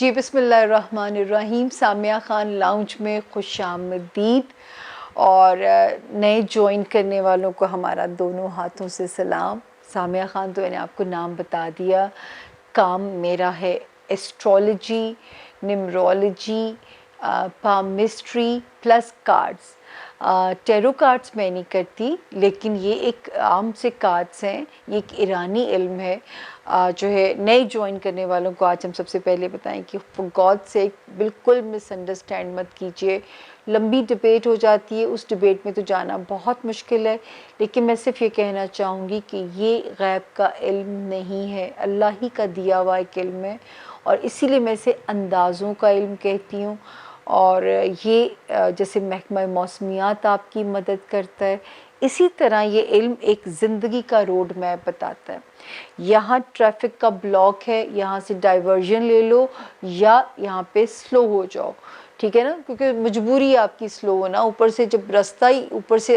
جی بسم اللہ الرحمن الرحیم. سامیہ خان لاؤنج میں خوش آمدید. اور نئے جوائن کرنے والوں کو ہمارا دونوں ہاتھوں سے سلام. سامیہ خان تو میں نے آپ کو نام بتا دیا. کام میرا ہے astrology, numerology, palmistry plus cards. Tarot cards میں نہیں کرتی، لیکن یہ ایک عام سے کارڈز ہیں. یہ ایک ایرانی علم ہے. جو ہے نئے جوائن کرنے والوں کو آج ہم سب سے پہلے بتائیں کہ فور گاڈ سیک بالکل مس انڈرسٹینڈ مت کیجیے. لمبی ڈبیٹ ہو جاتی ہے، اس ڈبیٹ میں تو جانا بہت مشکل ہے. لیکن میں صرف یہ کہنا چاہوں گی کہ یہ غیب کا علم نہیں ہے، اللہ ہی کا دیا ہوا ایک علم ہے. اور اسی لیے میں اسے اندازوں کا علم کہتی ہوں. اور یہ جیسے محکمہ موسمیات آپ کی مدد کرتا ہے، اسی طرح یہ علم ایک زندگی کا روڈ میپ بتاتا ہے. یہاں ٹریفک کا بلاک ہے، یہاں سے ڈائیورژن لے لو یا یہاں پہ سلو ہو جاؤ، ٹھیک ہے نا، کیونکہ مجبوری ہے آپ کی سلو ہونا. اوپر سے جب راستہ ہی اوپر سے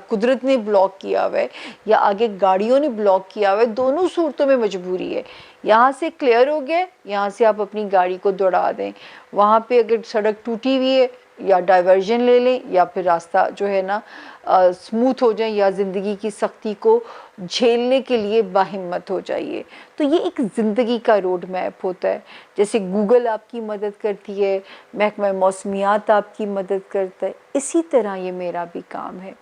قدرت نے بلاک کیا ہوا ہے یا آگے گاڑیوں نے بلاک کیا ہوا ہے، دونوں صورتوں میں مجبوری ہے. یہاں سے کلیئر ہو گئے، یہاں سے آپ اپنی گاڑی کو دوڑا دیں. وہاں پہ اگر سڑک ٹوٹی ہوئی ہے یا ڈائیورژن لے لیں یا پھر راستہ جو ہے نا سموتھ ہو جائیں، یا زندگی کی سختی کو جھیلنے کے لیے باہمت ہو جائیے. تو یہ ایک زندگی کا روڈ میپ ہوتا ہے. جیسے گوگل آپ کی مدد کرتی ہے، محکمہ موسمیات آپ کی مدد کرتا ہے، اسی طرح یہ میرا بھی کام ہے.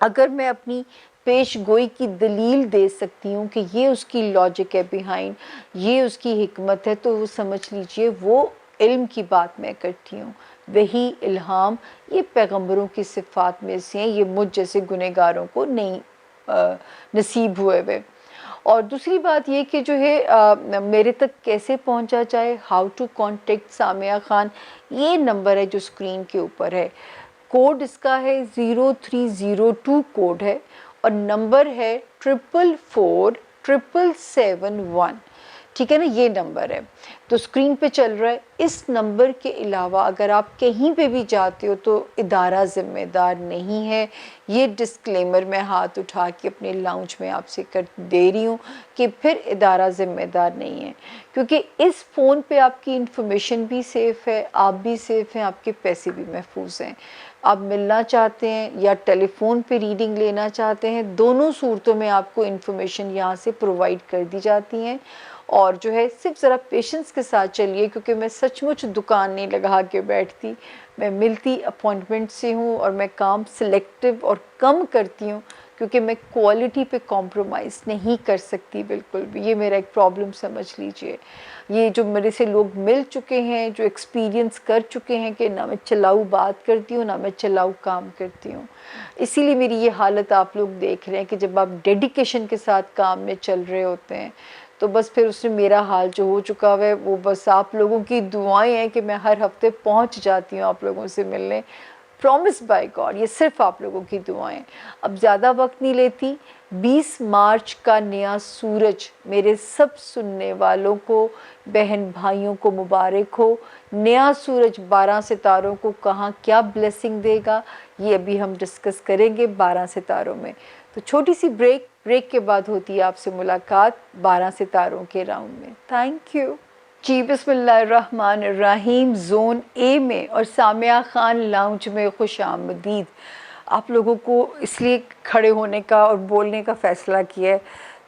اگر میں اپنی پیش گوئی کی دلیل دے سکتی ہوں کہ یہ اس کی لاجک ہے بیہائنڈ، یہ اس کی حکمت ہے، تو وہ سمجھ لیجئے وہ علم کی بات میں کرتی ہوں. وہی الہام یہ پیغمبروں کی صفات میں سے ہیں، یہ مجھ جیسے گنہگاروں کو نہیں نصیب ہوئے ہوئے. اور دوسری بات یہ کہ جو ہے میرے تک کیسے پہنچا جائے، how to contact Samiya Khan. یہ نمبر ہے جو اسکرین کے اوپر ہے. کوڈ اس کا ہے 0302 کوڈ ہے، اور نمبر ہے 4447771. ٹھیک ہے نا، یہ نمبر ہے تو اسکرین پہ چل رہا ہے. اس نمبر کے علاوہ اگر آپ کہیں پہ بھی جاتے ہو تو ادارہ ذمہ دار نہیں ہے. یہ ڈسکلیمر میں ہاتھ اٹھا کے اپنے لاؤنج میں آپ سے کر دے رہی ہوں کہ پھر ادارہ ذمہ دار نہیں ہے، کیونکہ اس فون پہ آپ کی انفارمیشن بھی سیف ہے، آپ بھی سیف ہیں، آپ کے پیسے بھی محفوظ ہیں. آپ ملنا چاہتے ہیں یا ٹیلی فون پہ ریڈنگ لینا چاہتے ہیں، دونوں صورتوں میں آپ کو انفارمیشن یہاں سے پرووائڈ کر دی جاتی ہیں. اور جو ہے صرف ذرا پیشنس کے ساتھ چلیے، کیونکہ میں سچ مچ دکان نہیں لگا کے بیٹھتی. میں ملتی اپوائنٹمنٹ سے ہوں، اور میں کام سلیکٹیو اور کم کرتی ہوں، کیونکہ میں کوالٹی پہ کمپرومائز نہیں کر سکتی بالکل بھی. یہ میرا ایک پرابلم سمجھ لیجئے. یہ جو میرے سے لوگ مل چکے ہیں، جو ایکسپیرینس کر چکے ہیں کہ نہ میں چلاؤ بات کرتی ہوں، نہ میں چلاؤ کام کرتی ہوں. اسی لیے میری یہ حالت آپ لوگ دیکھ رہے ہیں کہ جب آپ ڈیڈیکیشن کے ساتھ کام میں چل رہے ہوتے ہیں تو بس پھر اس میں میرا حال جو ہو چکا ہے وہ بس آپ لوگوں کی دعائیں ہیں کہ میں ہر ہفتے پہنچ جاتی ہوں آپ لوگوں سے ملنے. پرومس بائی گاڈ، یہ صرف آپ لوگوں کی دعائیں. اب زیادہ وقت نہیں لیتی. 20 مارچ کا نیا سورج میرے سب سننے والوں کو، بہن بھائیوں کو مبارک ہو. نیا سورج 12 ستاروں کو کہاں کیا بلیسنگ دے گا، یہ ابھی ہم ڈسکس کریں گے 12 ستاروں میں. تو چھوٹی سی بریک کے بعد ہوتی ہے آپ سے ملاقات 12 ستاروں کے راؤنڈ میں. Thank you. جی بسم اللہ الرحمن الرحیم. زون اے میں اور سامیہ خان لاؤنج میں خوش آمدید. آپ لوگوں کو اس لیے کھڑے ہونے کا اور بولنے کا فیصلہ کیا ہے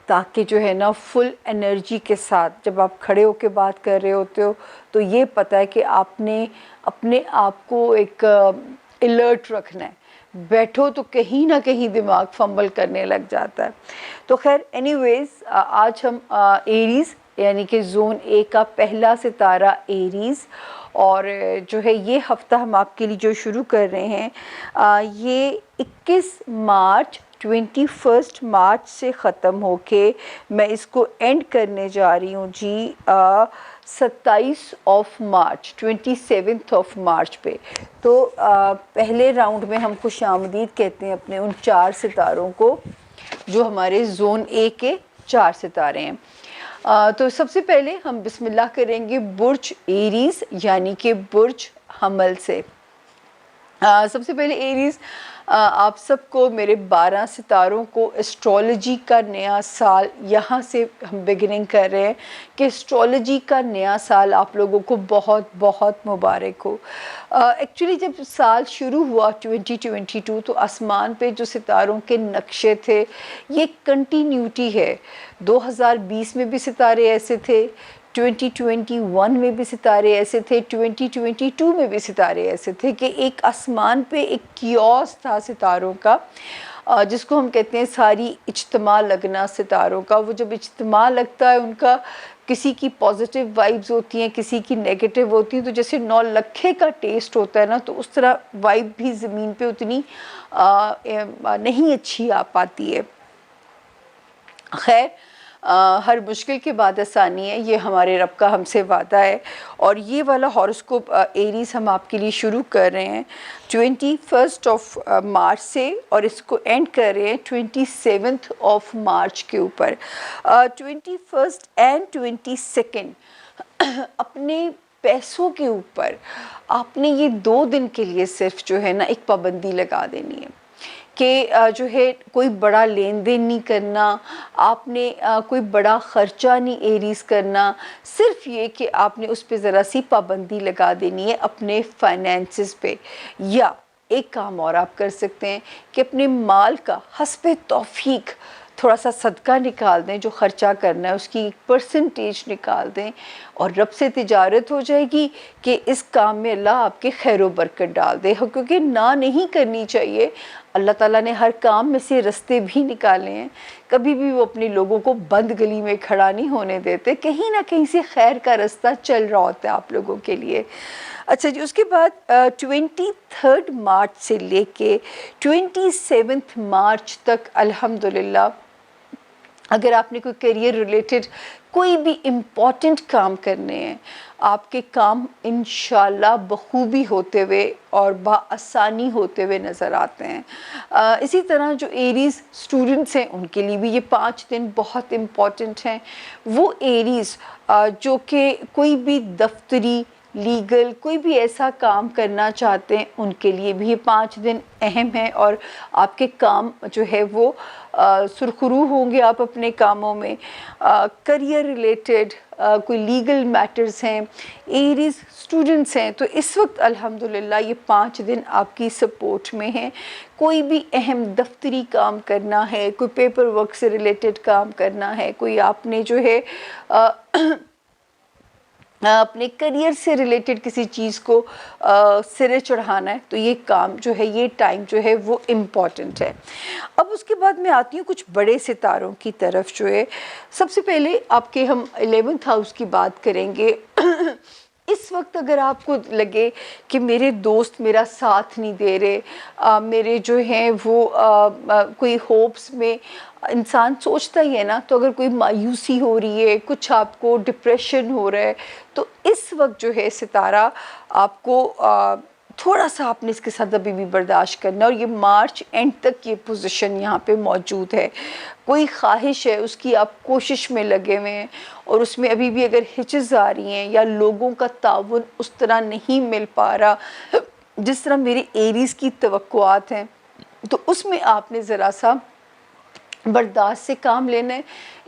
تاکہ جو ہے نا فل انرجی کے ساتھ جب آپ کھڑے ہو کے بات کر رہے ہوتے ہو تو یہ پتہ ہے کہ آپ نے اپنے آپ کو ایک الرٹ رکھنا ہے. بیٹھو تو کہیں نہ کہیں دماغ فمبل کرنے لگ جاتا ہے. تو خیر اینی ویز آج ہم ایریز یعنی کہ زون اے کا پہلا ستارہ ایریز، اور جو ہے یہ ہفتہ ہم آپ کے لیے جو شروع کر رہے ہیں یہ 21 مارچ 21 مارچ سے ختم ہو کے میں اس کو اینڈ کرنے جا رہی ہوں جی 27 مارچ 27 مارچ پہ. تو پہلے راؤنڈ میں ہم خوش آمدید کہتے ہیں اپنے ان 4 ستاروں کو جو ہمارے زون اے کے 4 ستارے ہیں. تو سب سے پہلے ہم بسم اللہ کریں گے برج ایریز یعنی کہ برج حمل سے. سب سے پہلے ایریز آپ سب کو، میرے 12 ستاروں کو اسٹرالوجی کا نیا سال یہاں سے ہم بگننگ کر رہے ہیں کہ اسٹرالوجی کا نیا سال آپ لوگوں کو بہت بہت مبارک ہو۔ ایکچولی جب سال شروع ہوا 2022 تو آسمان پہ جو ستاروں کے نقشے تھے یہ کنٹینیوٹی ہے۔ 2020 میں بھی ستارے ایسے تھے، 2021 میں بھی ستارے ایسے تھے، 2022 میں بھی ستارے ایسے تھے کہ ایک آسمان پہ ایک کیوس تھا ستاروں کا، جس کو ہم کہتے ہیں ساری اجتماع لگنا ستاروں کا۔ وہ جب اجتماع لگتا ہے ان کا، کسی کی پازیٹیو وائبز ہوتی ہیں، کسی کی نیگیٹو ہوتی ہیں، تو جیسے 9 لکھے کا ٹیسٹ ہوتا ہے نا، تو اس طرح وائب بھی زمین پہ اتنی نہیں اچھی آ پاتی ہے۔ خیر، ہر مشکل کے بعد آسانی ہے، یہ ہمارے رب کا ہم سے وعدہ ہے۔ اور یہ والا ہاروسکوپ ایریز ہم آپ کے لیے شروع کر رہے ہیں 21 مارچ سے، اور اس کو اینڈ کر رہے ہیں 27 مارچ کے اوپر۔ 21 اینڈ 22 اپنے پیسوں کے اوپر آپ نے یہ 2 دن کے لیے صرف جو ہے نا ایک پابندی لگا دینی ہے کہ جو ہے کوئی بڑا لین دین نہیں کرنا، آپ نے کوئی بڑا خرچہ نہیں ایریز کرنا، صرف یہ کہ آپ نے اس پہ ذرا سی پابندی لگا دینی ہے اپنے فائنینسز پہ۔ یا ایک کام اور آپ کر سکتے ہیں کہ اپنے مال کا حسب توفیق تھوڑا سا صدقہ نکال دیں، جو خرچہ کرنا ہے اس کی ایک پرسنٹیج نکال دیں، اور رب سے تجارت ہو جائے گی کہ اس کام میں اللہ آپ کے خیر و برکت ڈال دے، کیونکہ نہ نہیں کرنی چاہیے۔ اللہ تعالیٰ نے ہر کام میں سے رستے بھی نکالے ہیں، کبھی بھی وہ اپنے لوگوں کو بند گلی میں کھڑا نہیں ہونے دیتے، کہیں نہ کہیں سے خیر کا رستہ چل رہا ہوتا ہے آپ لوگوں کے لیے۔ اچھا جی، اس کے بعد 23 مارچ سے لے کے 27 مارچ تک الحمدللہ اگر آپ نے کوئی کیریئر ریلیٹڈ کوئی بھی امپورٹنٹ کام کرنے ہیں، آپ کے کام انشاءاللہ بخوبی ہوتے ہوئے اور بآسانی ہوتے ہوئے نظر آتے ہیں۔ اسی طرح جو ایریز اسٹوڈنٹس ہیں ان کے لیے بھی یہ 5 دن بہت امپورٹنٹ ہیں۔ وہ ایریز جو کہ کوئی بھی دفتری، لیگل کوئی بھی ایسا کام کرنا چاہتے ہیں، ان کے لیے بھی یہ 5 دن اہم ہیں، اور آپ کے کام جو ہے وہ سرخرو ہوں گے آپ اپنے کاموں میں۔ کریئر ریلیٹڈ کوئی لیگل میٹرز ہیں، ایریز اسٹوڈنٹس ہیں، تو اس وقت الحمدللہ یہ 5 دن آپ کی سپورٹ میں ہیں۔ کوئی بھی اہم دفتری کام کرنا ہے، کوئی پیپر ورک سے ریلیٹڈ کام کرنا ہے، کوئی آپ نے جو ہے اپنے کریئر سے ریلیٹڈ کسی چیز کو سرے چڑھانا ہے، تو یہ کام جو ہے، یہ ٹائم جو ہے وہ امپورٹنٹ ہے۔ اب اس کے بعد میں آتی ہوں کچھ بڑے ستاروں کی طرف جو ہے۔ سب سے پہلے آپ کے ہم 11th ہاؤس کی بات کریں گے۔ اس وقت اگر آپ کو لگے کہ میرے دوست میرا ساتھ نہیں دے رہے، میرے جو ہیں وہ کوئی ہوپس میں، انسان سوچتا ہی ہے نا، تو اگر کوئی مایوسی ہو رہی ہے، کچھ آپ کو ڈپریشن ہو رہا ہے، تو اس وقت جو ہے ستارہ آپ کو تھوڑا سا آپ نے اس کے ساتھ ابھی بھی برداشت کرنا، اور یہ مارچ اینڈ تک یہ پوزیشن یہاں پہ موجود ہے۔ کوئی خواہش ہے اس کی آپ کوشش میں لگے ہوئے ہیں، اور اس میں ابھی بھی اگر ہچز آ رہی ہیں یا لوگوں کا تعاون اس طرح نہیں مل پا رہا جس طرح میرے ایریز کی توقعات ہیں، تو اس میں آپ نے ذرا سا برداشت سے کام لینا ہے۔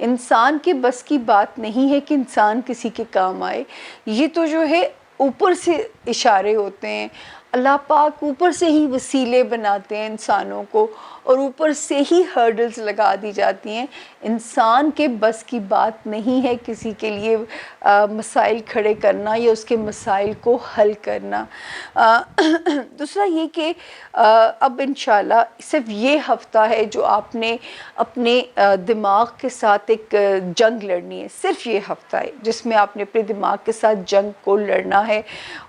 انسان کے بس کی بات نہیں ہے کہ انسان کسی کے کام آئے، یہ تو جو ہے اوپر سے اشارے ہوتے ہیں، اللہ پاک اوپر سے ہی وسیلے بناتے ہیں انسانوں کو، اور اوپر سے ہی ہرڈلز لگا دی جاتی ہیں۔ انسان کے بس کی بات نہیں ہے کسی کے لیے مسائل کھڑے کرنا یا اس کے مسائل کو حل کرنا۔ دوسرا یہ کہ اب انشاءاللہ صرف یہ ہفتہ ہے جو آپ نے اپنے دماغ کے ساتھ ایک جنگ لڑنی ہے، صرف یہ ہفتہ ہے جس میں آپ نے اپنے دماغ کے ساتھ جنگ کو لڑنا ہے۔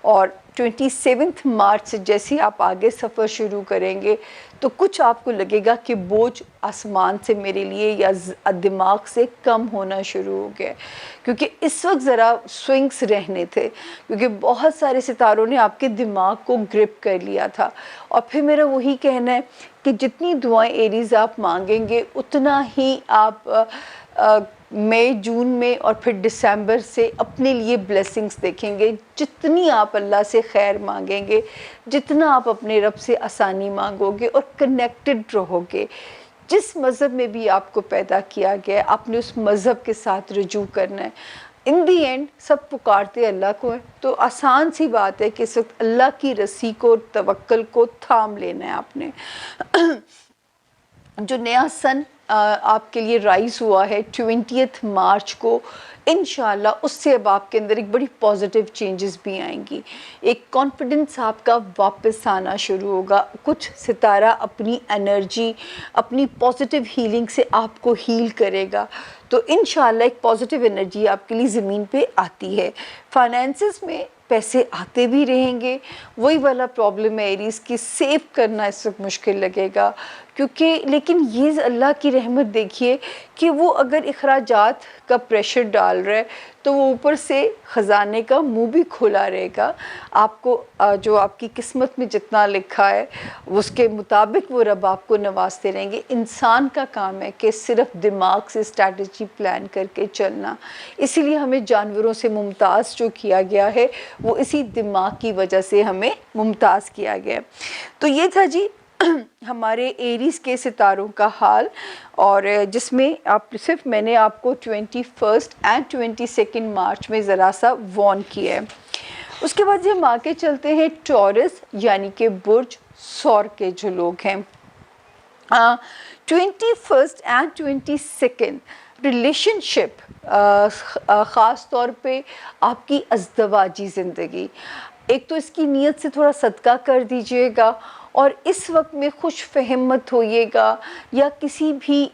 اور 27 مارچ سے جیسے آپ آگے سفر شروع کریں گے تو کچھ آپ کو لگے گا کہ بوجھ آسمان سے میرے لیے یا دماغ سے کم ہونا شروع ہو گیا، کیونکہ اس وقت ذرا سوئنگس رہنے تھے، کیونکہ بہت سارے ستاروں نے آپ کے دماغ کو گرپ کر لیا تھا۔ اور پھر میرا وہی کہنا ہے کہ جتنی دعائیں ایریز آپ مانگیں گے اتنا ہی آپ مئی جون میں اور پھر دسمبر سے اپنے لیے بلیسنگز دیکھیں گے. جتنی آپ اللہ سے خیر مانگیں گے، جتنا آپ اپنے رب سے آسانی مانگو گے اور کنیکٹڈ رہو گے، جس مذہب میں بھی آپ کو پیدا کیا گیا ہے آپ نے اس مذہب کے ساتھ رجوع کرنا ہے. ان دی اینڈ سب پکارتے اللہ کو ہے، تو آسان سی بات ہے کہ اس وقت اللہ کی رسی کو، توکل کو تھام لینا ہے آپ نے. جو نیا سن آپ کے لیے رائز ہوا ہے 20 مارچ کو، انشاءاللہ اس سے اب آپ کے اندر ایک بڑی پازیٹیو چینجز بھی آئیں گی. ایک کانفیڈنس آپ کا واپس آنا شروع ہوگا. کچھ ستارہ اپنی انرجی، اپنی پازیٹیو ہیلنگ سے آپ کو ہیل کرے گا، تو انشاءاللہ ایک پازیٹیو انرجی آپ کے لیے زمین پہ آتی ہے. فائنینسز میں پیسے آتے بھی رہیں گے. وہی والا پرابلم ہے ایریز کی، سیو کرنا اس وقت مشکل لگے گا، کیونکہ لیکن یہ اللہ کی رحمت دیکھیے کہ وہ اگر اخراجات کا پریشر ڈال رہا ہے تو وہ اوپر سے خزانے کا منہ بھی کھلا رہے گا. آپ کو جو آپ کی قسمت میں جتنا لکھا ہے اس کے مطابق وہ رب آپ کو نوازتے رہیں گے. انسان کا کام ہے کہ صرف دماغ سے اسٹریٹجی پلان کر کے چلنا. اسی لیے ہمیں جانوروں سے ممتاز جو کیا گیا ہے وہ اسی دماغ کی وجہ سے ہمیں ممتاز کیا گیا. تو یہ تھا جی ہمارے ایریز کے ستاروں کا حال، اور جس میں صرف میں نے آپ کو 21 اینڈ 22 مارچ میں ذرا سا وارن کیا ہے. اس کے بعد ہم آگے چلتے ہیں ٹورس یعنی کہ برج ثور کے جو لوگ ہیں. 21 اینڈ 22 ریلیشن شپ، خاص طور پہ آپ کی ازدواجی زندگی. ایک تو اس کی نیت سے تھوڑا صدقہ کر دیجئے گا، اور اس وقت میں خوش فہم مت ہوئیے گا، یا کسی بھی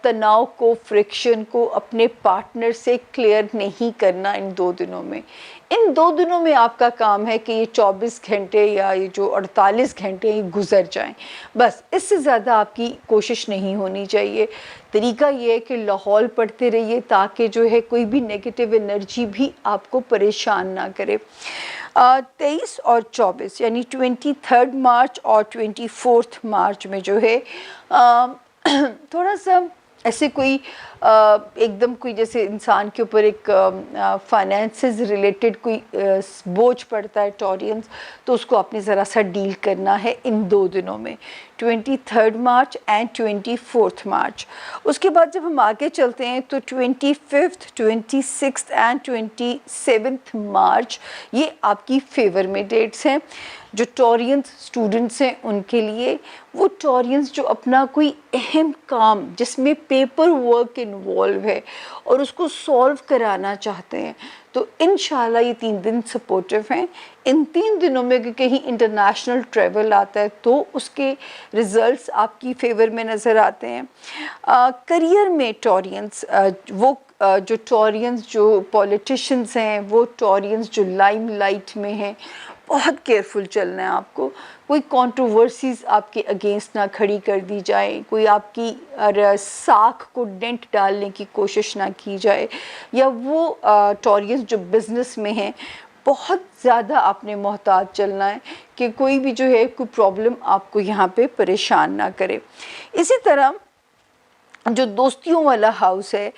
تناؤ کو، فرکشن کو اپنے پارٹنر سے کلیئر نہیں کرنا ان 2 دنوں میں. ان 2 دنوں میں آپ کا کام ہے کہ یہ 24 گھنٹے یا یہ جو 48 گھنٹے یہ گزر جائیں، بس اس سے زیادہ آپ کی کوشش نہیں ہونی چاہیے. طریقہ یہ ہے کہ لاہور پڑھتے رہیے تاکہ جو ہے کوئی بھی نیگیٹو انرجی بھی آپ کو پریشان نہ کرے. 23 اور 24 یعنی 23 مارچ اور 24 مارچ میں جو ہے تھوڑا سا ایسے کوئی ایک دم کوئی جیسے انسان کے اوپر ایک فائنینسز ریلیٹڈ کوئی بوجھ پڑتا ہے ٹورینز، تو اس کو آپ نے ذرا سا ڈیل کرنا ہے ان 2 دنوں میں، 23 مارچ اینڈ 24 مارچ. اس کے بعد جب ہم آگے چلتے ہیں تو 25 26 اینڈ 27 مارچ یہ آپ کی فیور میں ڈیٹس ہیں. جو ٹورینز اسٹوڈنٹس ہیں ان کے لیے، وہ ٹورینز جو اپنا کوئی اہم کام جس میں پیپر ورک انوالو ہے اور اس کو سولو کرانا چاہتے ہیں، تو انشاءاللہ یہ 3 دن سپورٹیو ہیں. ان 3 دنوں میں اگر کہیں انٹرنیشنل ٹریول آتا ہے تو اس کے ریزلٹس آپ کی فیور میں نظر آتے ہیں. کریئر میں ٹورینز، وہ جو ٹورینز جو پولیٹیشنز ہیں، وہ ٹورینز جو لائم لائٹ میں ہیں، بہت کیئرفل چلنا ہے آپ کو. کوئی کانٹروورسیز آپ کے اگینسٹ نہ کھڑی کر دی جائے، کوئی آپ کی ساکھ کو ڈینٹ ڈالنے کی کوشش نہ کی جائے. یا وہ ٹورینز جو بزنس میں ہیں، بہت زیادہ آپ نے محتاط چلنا ہے کہ کوئی بھی جو ہے کوئی پرابلم آپ کو یہاں پہ پریشان نہ کرے. اسی طرح جو دوستیوں والا ہاؤس ہے،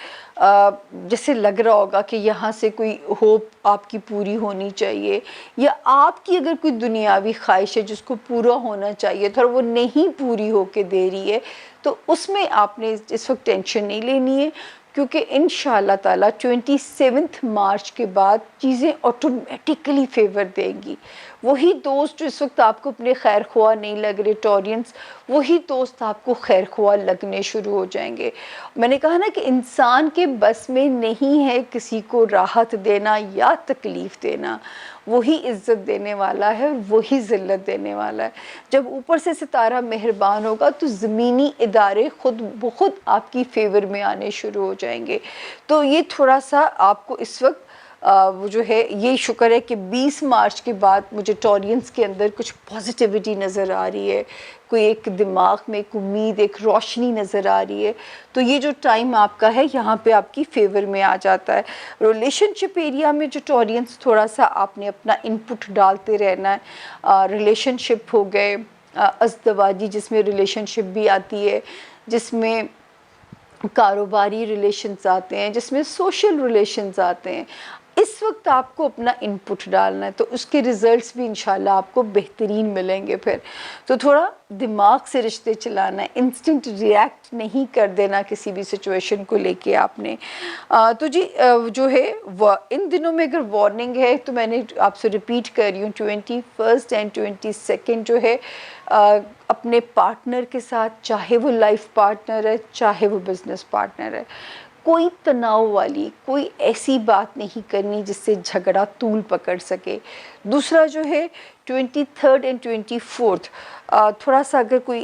جیسے لگ رہا ہوگا کہ یہاں سے کوئی ہوپ آپ کی پوری ہونی چاہیے، یا آپ کی اگر کوئی دنیاوی خواہش ہے جس کو پورا ہونا چاہیے تھا اور وہ نہیں پوری ہو کے دے رہی ہے، تو اس میں آپ نے اس وقت ٹینشن نہیں لینی ہے، کیونکہ انشاءاللہ تعالیٰ 27 مارچ کے بعد چیزیں آٹومیٹکلی فیور دیں گی. وہی دوست جو اس وقت آپ کو اپنے خیر خواہ نہیں لگ رہے ٹورینز، وہی دوست آپ کو خیر خواہ لگنے شروع ہو جائیں گے. میں نے کہا نا کہ انسان کے بس میں نہیں ہے کسی کو راحت دینا یا تکلیف دینا، وہی عزت دینے والا ہے اور وہی ذلت دینے والا ہے. جب اوپر سے ستارہ مہربان ہوگا تو زمینی ادارے خود بخود آپ کی فیور میں آنے شروع ہو جائیں گے. تو یہ تھوڑا سا آپ کو اس وقت وہ جو ہے، یہ شکر ہے کہ 20 مارچ کے بعد مجھے ٹورینز کے اندر کچھ پازیٹیوٹی نظر آ رہی ہے، کوئی ایک دماغ میں ایک امید، ایک روشنی نظر آ رہی ہے. تو یہ جو ٹائم آپ کا ہے یہاں پہ آپ کی فیور میں آ جاتا ہے. ریلیشن شپ ایریا میں جو ٹورینز تھوڑا سا آپ نے اپنا انپٹ ڈالتے رہنا ہے. ریلیشن شپ ہو گئے، ازدواجی جس میں ریلیشن شپ بھی آتی ہے، جس میں کاروباری ریلیشنز آتے ہیں، جس میں سوشل ریلیشنز آتے ہیں. اس وقت آپ کو اپنا انپٹ ڈالنا ہے تو اس کے ریزلٹس بھی انشاءاللہ آپ کو بہترین ملیں گے. پھر تو تھوڑا دماغ سے رشتے چلانا ہے، انسٹنٹ ریئیکٹ نہیں کر دینا کسی بھی سچویشن کو لے کے آپ نے. تو جی جو ہے ان دنوں میں اگر وارننگ ہے تو میں نے آپ سے ریپیٹ کر رہی ہوں، 21 اینڈ 22 جو ہے اپنے پارٹنر کے ساتھ، چاہے وہ لائف پارٹنر ہے چاہے وہ بزنس پارٹنر ہے، کوئی تناؤ والی کوئی ایسی بات نہیں کرنی جس سے جھگڑا طول پکڑ سکے. دوسرا جو ہے 23 اینڈ 24 تھوڑا سا اگر کوئی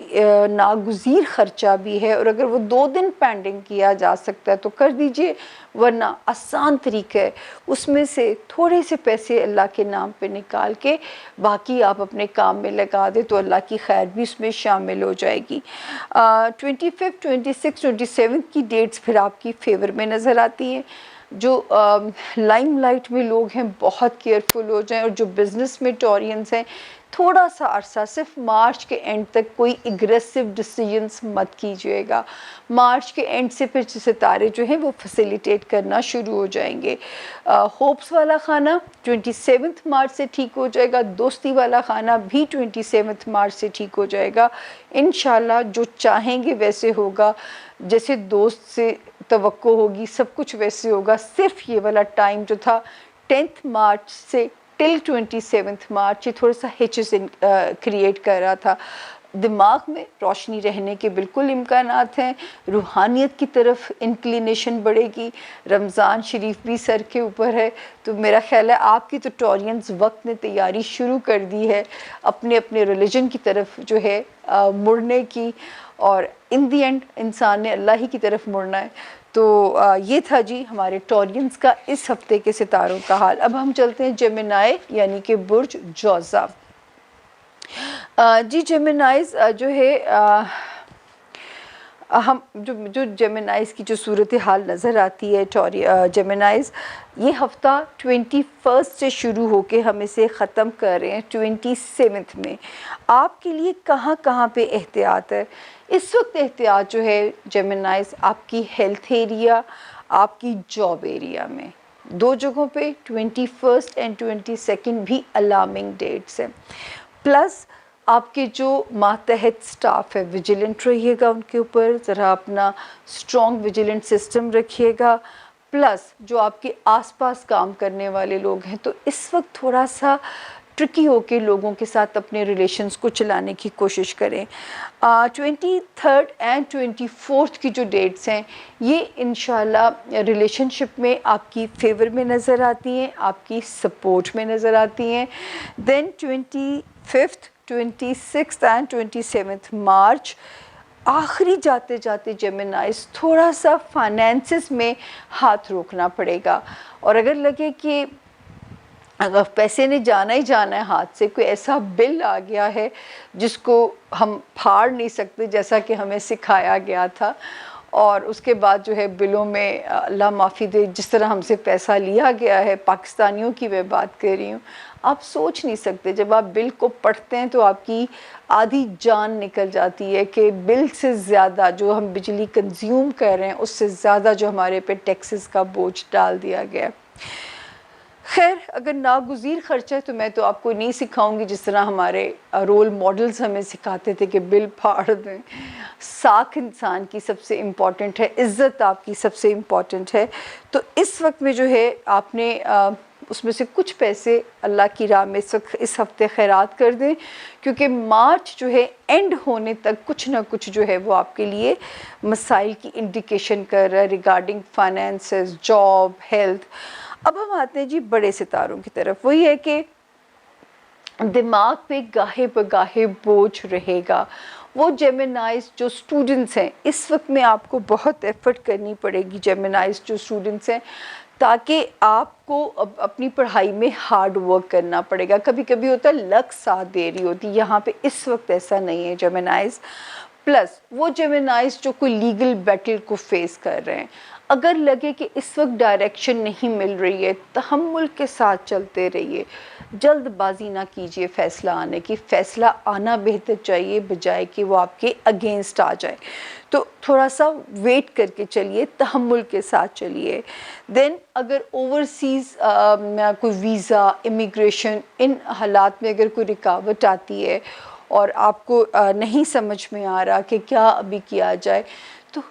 ناگزیر خرچہ بھی ہے اور اگر وہ 2 دن پینڈنگ کیا جا سکتا ہے تو کر دیجئے، ورنہ آسان طریقہ ہے اس میں سے تھوڑے سے پیسے اللہ کے نام پہ نکال کے باقی آپ اپنے کام میں لگا دیں تو اللہ کی خیر بھی اس میں شامل ہو جائے گی. 25 26 27 کی ڈیٹس پھر آپ کی فیور میں نظر آتی ہیں. جو لائم لائٹ میں لوگ ہیں بہت کیئرفل ہو جائیں، اور جو بزنس میں ٹورینز ہیں تھوڑا سا عرصہ صرف مارچ کے اینڈ تک کوئی اگریسو ڈیسیجنز مت کیجیے گا. مارچ کے اینڈ سے پھر ستارے جو ہیں وہ فیسیلیٹیٹ کرنا شروع ہو جائیں گے. ہوپس والا خانہ 27 مارچ سے ٹھیک ہو جائے گا، دوستی والا خانہ بھی 27 مارچ سے ٹھیک ہو جائے گا. انشاءاللہ جو چاہیں گے ویسے ہوگا، جیسے دوست سے توقع ہوگی سب کچھ ویسے ہوگا. صرف یہ والا ٹائم جو تھا 10 مارچ سے ٹل 27 مارچ یہ تھوڑا سا ہچز کریٹ کر رہا تھا. دماغ میں روشنی رہنے کے بالکل امکانات ہیں، روحانیت کی طرف انکلینیشن بڑھے گی. رمضان شریف بھی سر کے اوپر ہے تو میرا خیال ہے آپ کی تو ٹورینز وقت نے تیاری شروع کر دی ہے اپنے اپنے ریلیجن کی طرف جو ہے مڑنے کی، اور ان دی اینڈ انسان نے اللہ ہی کی طرف مڑنا ہے. تو یہ تھا جی ہمارے ٹورینز کا اس ہفتے کے ستاروں کا حال. اب ہم چلتے ہیں جیمنائی یعنی کہ برج جوزا. جی جیمنائز جو ہے ہم جو جیمنائز کی جو صورتحال نظر آتی ہے جیمنائز یہ ہفتہ 21 سے شروع ہو کے ہم اسے ختم کر رہے ہیں 27 میں. آپ کے لیے کہاں کہاں پہ احتیاط ہے اس وقت؟ احتیاط جو ہے جیمنائز آپ کی ہیلتھ ایریا، آپ کی جاب ایریا میں، 2 جگہوں پہ 21 اینڈ 22 بھی الارمنگ ڈیٹس ہیں. پلس آپ کے جو ماتحت سٹاف ہے ویجیلنٹ رہیے گا، ان کے اوپر ذرا اپنا اسٹرانگ ویجیلنٹ سسٹم رکھیے گا. پلس جو آپ کے آس پاس کام کرنے والے لوگ ہیں تو اس وقت تھوڑا سا ٹرکی ہو کے لوگوں کے ساتھ اپنے ریلیشنز کو چلانے کی کوشش کریں. 23 اینڈ 24 کی جو ڈیٹس ہیں یہ انشاءاللہ ریلیشن شپ میں آپ کی فیور میں نظر آتی ہیں، آپ کی سپورٹ میں نظر آتی ہیں. دین 25 26 اینڈ 27 مارچ آخری جاتے جاتے جیمنائز تھوڑا سا فائنینسز میں ہاتھ روکنا پڑے گا. اور اگر لگے کہ اگر پیسے نے جانا ہی جانا ہے ہاتھ سے، کوئی ایسا بل آ گیا ہے جس کو ہم پھاڑ نہیں سکتے جیسا کہ ہمیں سکھایا گیا تھا، اور اس کے بعد جو ہے بلوں میں اللہ معافی دے جس طرح ہم سے پیسہ لیا گیا ہے، پاکستانیوں کی میں بات کر رہی ہوں، آپ سوچ نہیں سکتے. جب آپ بل کو پڑھتے ہیں تو آپ کی آدھی جان نکل جاتی ہے کہ بل سے زیادہ جو ہم بجلی کنزیوم کر رہے ہیں اس سے زیادہ جو ہمارے پہ ٹیکسز کا بوجھ ڈال دیا گیا. خیر اگر ناگزیر خرچہ ہے تو میں تو آپ کو نہیں سکھاؤں گی جس طرح ہمارے رول ماڈلز ہمیں سکھاتے تھے کہ بل پھاڑ دیں. ساکھ انسان کی سب سے امپورٹنٹ ہے، عزت آپ کی سب سے امپورٹنٹ ہے. تو اس وقت میں جو ہے آپ نے اس میں سے کچھ پیسے اللہ کی راہ میں اس ہفتے خیرات کر دیں، کیونکہ مارچ جو ہے اینڈ ہونے تک کچھ نہ کچھ جو ہے وہ آپ کے لیے مسائل کی انڈیکیشن کر رہا ہے ریگارڈنگ فائنینسز، جاب، ہیلتھ. اب ہم آتے ہیں جی بڑے ستاروں کی طرف. وہی ہے کہ دماغ پہ گاہے بگاہے بوجھ رہے گا. وہ جیمنائز جو اسٹوڈنٹس ہیں اس وقت میں آپ کو بہت ایفرٹ کرنی پڑے گی، جیمنائز جو اسٹوڈنٹس ہیں، تاکہ آپ کو اپنی پڑھائی میں ہارڈ ورک کرنا پڑے گا. کبھی کبھی ہوتا ہے لک ساتھ دے رہی ہوتی، یہاں پہ اس وقت ایسا نہیں ہے جیمنائز. پلس وہ جیمنائز جو کوئی لیگل بیٹل کو فیس کر رہے ہیں، اگر لگے کہ اس وقت ڈائریکشن نہیں مل رہی ہے، تحمل کے ساتھ چلتے رہیے، جلد بازی نہ کیجیے فیصلہ آنے کی، فیصلہ آنا بہتر چاہیے بجائے کہ وہ آپ کے اگینسٹ آ جائے۔ تو تھوڑا سا ویٹ کر کے چلیے، تحمل کے ساتھ چلیے۔ دین اگر اوورسیز کوئی ویزا، امیگریشن، ان حالات میں اگر کوئی رکاوٹ آتی ہے اور آپ کو نہیں سمجھ میں آ رہا کہ کیا ابھی کیا جائے، تو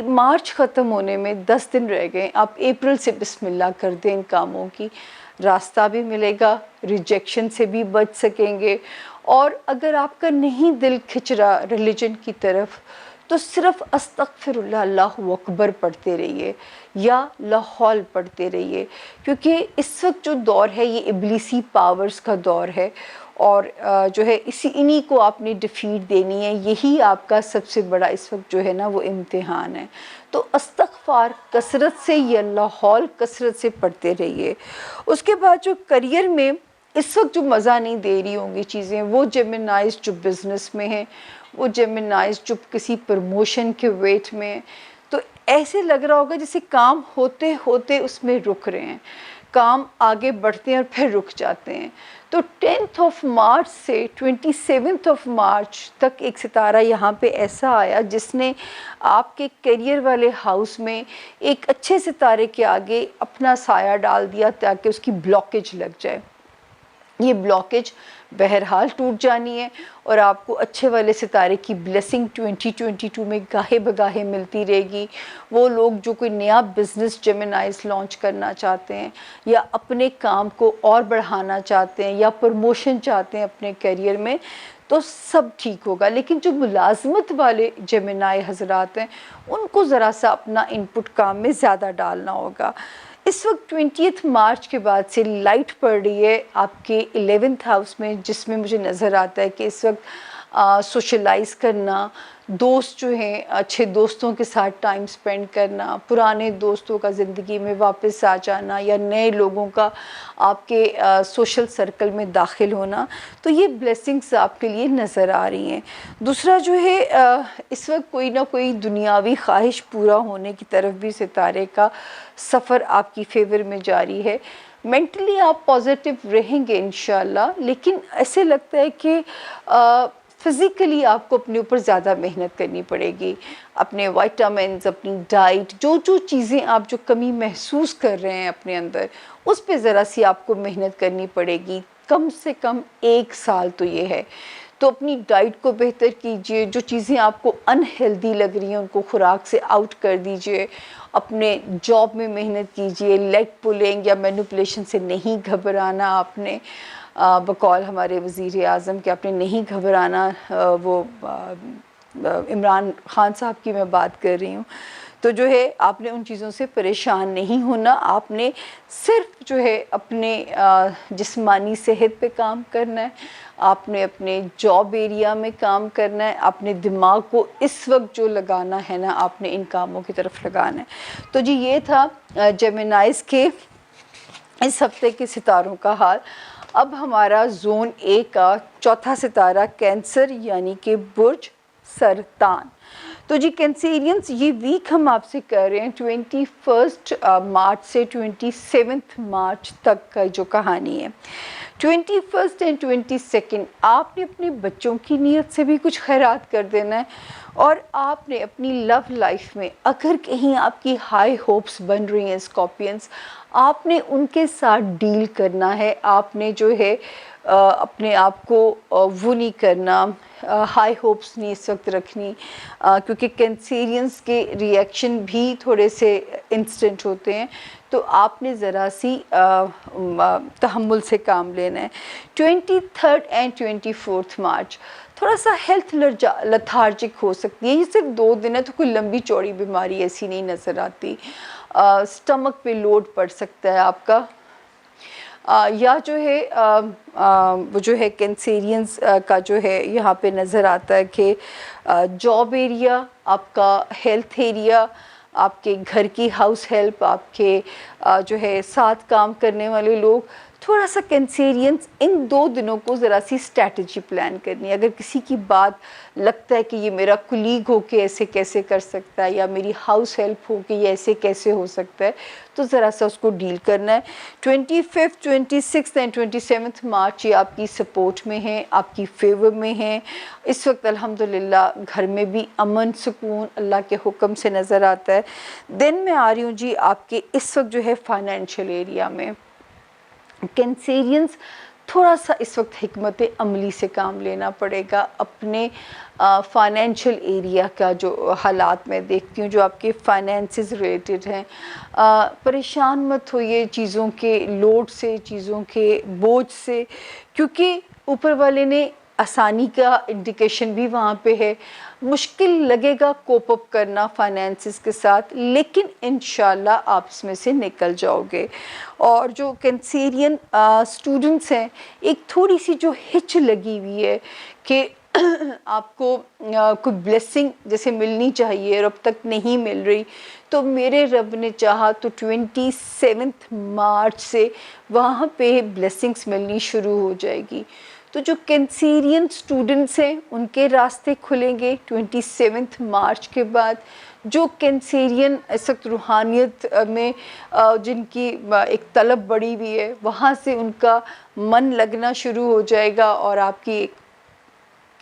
مارچ ختم ہونے میں 10 دن رہ گئے، آپ اپریل سے بسم اللہ کر دیں ان کاموں کی، راستہ بھی ملے گا، ریجیکشن سے بھی بچ سکیں گے۔ اور اگر آپ کا نہیں دل کھچ رہا ریلیجن کی طرف، تو صرف استغفر اللہ، اللہ اکبر پڑھتے رہیے یا لا حول پڑھتے رہیے، کیونکہ اس وقت جو دور ہے یہ ابلیسی پاورز کا دور ہے، اور جو ہے انہی کو آپ نے ڈیفیٹ دینی ہے، یہی آپ کا سب سے بڑا اس وقت جو ہے نا وہ امتحان ہے۔ تو استغفار کثرت سے یا لا حول کثرت سے پڑھتے رہیے۔ اس کے بعد جو کریئر میں اس وقت جو مزہ نہیں دے رہی ہوں گی چیزیں، وہ جیمنائز جو بزنس میں ہیں، وہ جیمنائز جو کسی پروموشن کے ویٹ میں، تو ایسے لگ رہا ہوگا جیسے کام ہوتے ہوتے اس میں رک رہے ہیں، کام آگے بڑھتے ہیں اور پھر رک جاتے ہیں۔ تو 10 مارچ سے 27 مارچ تک ایک ستارہ یہاں پہ ایسا آیا جس نے آپ کے کیریئر والے ہاؤس میں ایک اچھے ستارے کے آگے اپنا سایہ ڈال دیا تاکہ اس کی بلاکیج لگ جائے۔ یہ بلاکیج بہرحال ٹوٹ جانی ہے، اور آپ کو اچھے والے ستارے کی بلیسنگ 2022 میں گاہے بگاہے ملتی رہے گی۔ وہ لوگ جو کوئی نیا بزنس جیمنائز لانچ کرنا چاہتے ہیں، یا اپنے کام کو اور بڑھانا چاہتے ہیں، یا پروموشن چاہتے ہیں اپنے کیریئر میں، تو سب ٹھیک ہوگا۔ لیکن جو ملازمت والے جیمنائی حضرات ہیں، ان کو ذرا سا اپنا انپٹ کام میں زیادہ ڈالنا ہوگا۔ اس وقت 20 مارچ کے بعد سے لائٹ پڑ رہی ہے آپ کے 11th ہاؤس میں، جس میں مجھے نظر آتا ہے کہ اس وقت سوشلائز کرنا، دوست جو ہیں اچھے دوستوں کے ساتھ ٹائم سپینڈ کرنا، پرانے دوستوں کا زندگی میں واپس آ جانا، یا نئے لوگوں کا آپ کے سوشل سرکل میں داخل ہونا، تو یہ بلیسنگز آپ کے لیے نظر آ رہی ہیں۔ دوسرا جو ہے اس وقت کوئی نہ کوئی دنیاوی خواہش پورا ہونے کی طرف بھی ستارے کا سفر آپ کی فیور میں جاری ہے۔ مینٹلی آپ پازیٹیو رہیں گے انشاءاللہ، لیکن ایسے لگتا ہے کہ فزیکلی آپ کو اپنے اوپر زیادہ محنت کرنی پڑے گی، اپنے وائٹامنز، اپنی ڈائٹ، جو چیزیں آپ جو کمی محسوس کر رہے ہیں اپنے اندر، اس پہ ذرا سی آپ کو محنت کرنی پڑے گی، کم سے کم 1 سال تو یہ ہے۔ تو اپنی ڈائٹ کو بہتر کیجئے، جو چیزیں آپ کو انہیلدی لگ رہی ہیں ان کو خوراک سے آؤٹ کر دیجئے، اپنے جاب میں محنت کیجئے، لیگ پولنگ یا مینوپولیشن سے نہیں گھبرانا آپ نے، بقول ہمارے وزیر اعظم کہ آپ نے نہیں گھبرانا، وہ عمران خان صاحب کی میں بات کر رہی ہوں۔ تو جو ہے آپ نے ان چیزوں سے پریشان نہیں ہونا، آپ نے صرف جو ہے اپنے جسمانی صحت پہ کام کرنا ہے، آپ نے اپنے جاب ایریا میں کام کرنا ہے، اپنے دماغ کو اس وقت جو لگانا ہے نا، آپ نے ان کاموں کی طرف لگانا ہے۔ تو جی یہ تھا جیمنائز کے اس ہفتے کے ستاروں کا حال۔ اب ہمارا زون A کا چوتھا ستارہ کینسر یعنی کہ برج سرطان۔ تو جی کینسیرینز، یہ ویک ہم آپ سے کر رہے ہیں 21 مارچ سے 27 مارچ تک کا جو کہانی ہے۔ 21 اور 22 آپ نے اپنے بچوں کی نیت سے بھی کچھ خیرات کر دینا ہے، اور آپ نے اپنی لو لائف میں اگر کہیں آپ کی ہائی ہوپس بن رہی ہیں اسکارپینز، آپ نے ان کے ساتھ ڈیل کرنا ہے۔ آپ نے جو ہے اپنے آپ کو وہ نہیں کرنا، ہائی ہوپس نہیں اس وقت رکھنی، کیونکہ کینسیرینز کے ریئیکشن بھی تھوڑے سے انسٹنٹ ہوتے ہیں، تو آپ نے ذرا سی تحمل سے کام لینا ہے۔ 23 اور 24 مارچ تھوڑا سا ہیلتھ لتھارجک ہو سکتی ہے، یہ صرف 2 دن ہے تو کوئی لمبی چوڑی بیماری ایسی نہیں نظر آتی۔ سٹمک پہ لوڈ پڑ سکتا ہے آپ کا، یا جو ہے وہ جو ہے کینسیرینز کا جو ہے یہاں پہ نظر آتا ہے کہ جاب ایریا، آپ کا ہیلتھ ایریا، آپ کے گھر کی ہاؤس ہیلپ، آپ کے جو ہے ساتھ کام کرنے والے لوگ تھوڑا سا کینسیرینس ان 2 دنوں کو ذرا سی اسٹریٹجی پلان کرنی ہے. اگر کسی کی بات لگتا ہے کہ یہ میرا کولیگ ہو کے ایسے کیسے کر سکتا ہے یا میری ہاؤس ہیلپ ہو کے یہ ایسے کیسے ہو سکتا ہے, تو ذرا سا اس کو ڈیل کرنا ہے. 25th 26th and 27th March یہ آپ کی سپورٹ میں ہیں, آپ کی فیور میں ہیں. اس وقت الحمدللہ گھر میں بھی امن سکون اللہ کے حکم سے نظر آتا ہے. دین میں آ رہی ہوں جی آپ کے اس وقت جو ہے فائنینشیل ایریا میں. کینسیرینس تھوڑا سا اس وقت حکمت عملی سے کام لینا پڑے گا. اپنے فائنینشیل ایریا کا جو حالات میں دیکھتی ہوں جو آپ کے فائنینسز ریلیٹڈ ہیں, پریشان مت ہوئیے چیزوں کے لوڈ سے, چیزوں کے بوجھ سے, کیونکہ اوپر والے نے آسانی کا انڈیکیشن بھی وہاں پہ ہے. مشکل لگے گا کوپ اپ کرنا فائنینسز کے ساتھ, لیکن انشاءاللہ آپ اس میں سے نکل جاؤ گے. اور جو کینسیرین اسٹوڈنٹس ہیں, ایک تھوڑی سی جو ہچ لگی ہوئی ہے کہ آپ کو کوئی بلیسنگ جیسے ملنی چاہیے اور اب تک نہیں مل رہی, تو میرے رب نے چاہا تو 27 مارچ سے وہاں پہ بلیسنگس ملنی شروع ہو جائے گی. تو جو کینسیرین اسٹوڈنٹس ہیں ان کے راستے کھلیں گے 27 مارچ کے بعد. جو کینسیرین اس وقت روحانیت میں جن کی ایک طلب بڑھی ہوئی ہے, وہاں سے ان کا من لگنا شروع ہو جائے گا اور آپ کی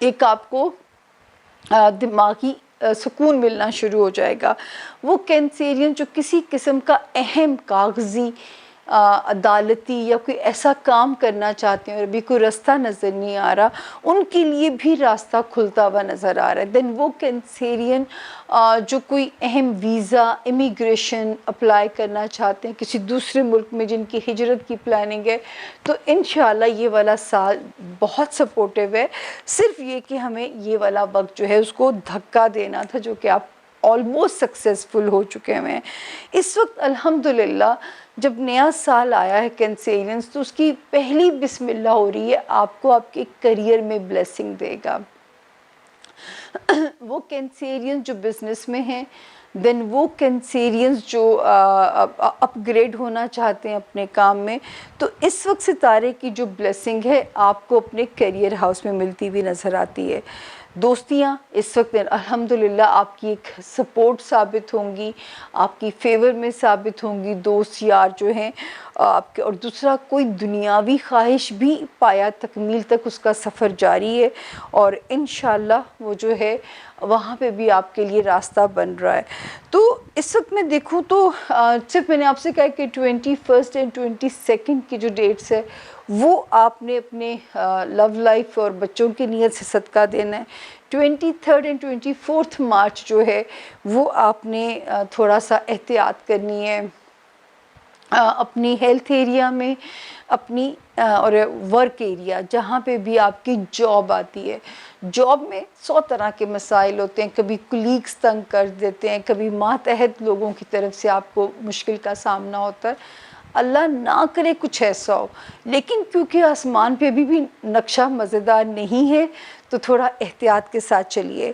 ایک آپ کو دماغی سکون ملنا شروع ہو جائے گا. وہ کینسیرین جو کسی قسم کا اہم کاغذی عدالتی یا کوئی ایسا کام کرنا چاہتے ہیں اور ابھی کوئی راستہ نظر نہیں آ رہا, ان کے لیے بھی راستہ کھلتا ہوا نظر آ رہا ہے. دین وہ کینسیرین جو کوئی اہم ویزا امیگریشن اپلائی کرنا چاہتے ہیں کسی دوسرے ملک میں, جن کی ہجرت کی پلاننگ ہے, تو انشاءاللہ یہ والا سال بہت سپورٹیو ہے. صرف یہ کہ ہمیں یہ والا وقت جو ہے اس کو دھکا دینا تھا, جو کہ آپ آلموسٹ سکسیزفل ہو چکے ہیں. اس وقت الحمدللہ جب نیا سال آیا ہے کینسیرینس, تو اس کی پہلی بسم اللہ ہو رہی ہے, آپ کو آپ کے کریئر میں بلیسنگ دے گا. وہ کینسیرینس جو بزنس میں ہیں, دین وہ کینسیرینس جو اپ گریڈ ہونا چاہتے ہیں اپنے کام میں, تو اس وقت ستارے کی جو بلیسنگ ہے آپ کو اپنے کیریئر ہاؤس میں ملتی ہوئی نظر آتی ہے. دوستیاں اس وقت الحمدللہ آپ کی ایک سپورٹ ثابت ہوں گی, آپ کی فیور میں ثابت ہوں گی. دوست یار جو ہیں آپ کے, اور دوسرا کوئی دنیاوی خواہش بھی پایا تکمیل تک اس کا سفر جاری ہے, اور انشاءاللہ وہ جو ہے وہاں پہ بھی آپ کے لیے راستہ بن رہا ہے. تو اس وقت میں دیکھوں تو صرف میں نے آپ سے کہا کہ 21 اینڈ 22 کی جو ڈیٹس ہے وہ آپ نے اپنے لو لائف اور بچوں کی نیت سے صدقہ دینا ہے. 23 اینڈ 24 مارچ جو ہے وہ آپ نے تھوڑا سا احتیاط کرنی ہے اپنی ہیلتھ ایریا میں, اپنی اور ورک ایریا جہاں پہ بھی آپ کی جاب آتی ہے. جاب میں 100 طرح کے مسائل ہوتے ہیں, کبھی کولیگز تنگ کر دیتے ہیں, کبھی ماتحت لوگوں کی طرف سے آپ کو مشکل کا سامنا ہوتا ہے. اللہ نہ کرے کچھ ایسا ہو, لیکن کیونکہ آسمان پہ بھی نقشہ مزیدار نہیں ہے تو تھوڑا احتیاط کے ساتھ چلیے.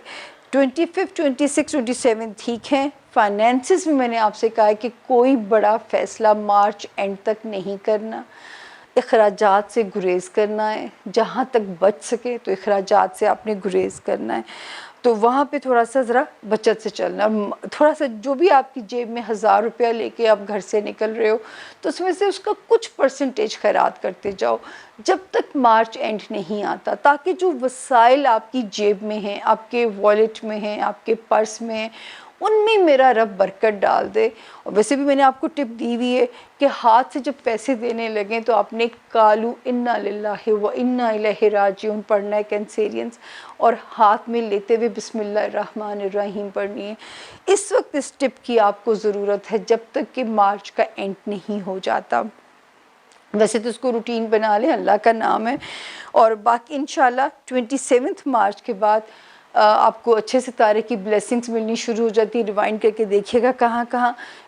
25 26 27 ٹھیک ہیں. فائنینسز میں نے آپ سے کہا ہے کہ کوئی بڑا فیصلہ مارچ اینڈ تک نہیں کرنا, اخراجات سے گریز کرنا ہے, جہاں تک بچ سکے تو اخراجات سے آپ نے گریز کرنا ہے. تو وہاں پہ تھوڑا سا ذرا بچت سے چلنا, تھوڑا سا جو بھی آپ کی جیب میں 1000 روپیہ لے کے آپ گھر سے نکل رہے ہو تو اس میں سے اس کا کچھ پرسنٹیج خیرات کرتے جاؤ جب تک مارچ اینڈ نہیں آتا, تاکہ جو وسائل آپ کی جیب میں ہیں, آپ کے والیٹ میں ہیں, آپ کے پرس میں ہیں, ان میں میرا رب برکت ڈال دے. اور ویسے بھی میں نے آپ کو ٹپ دی ہوئی ہے کہ ہاتھ سے جب پیسے دینے لگیں تو آپ نے قالوا انا للہ و انا الیہ راجعون پڑھنا ہے کینسیرینس, اور ہاتھ میں لیتے ہوئے بسم اللہ الرحمن الرحیم پڑھنی ہے. اس وقت اس ٹپ کی آپ کو ضرورت ہے جب تک کہ مارچ کا اینڈ نہیں ہو جاتا. ویسے تو اس کو روٹین بنا لیں, اللہ کا نام ہے. اور باقی انشاءاللہ 27 مارچ کے بعد آپ کو اچھے ستارے کی بلیسنگز ملنی شروع ہو جاتی. ریوائنڈ کر کے دیکھیے گا کہاں کہاں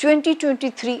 2023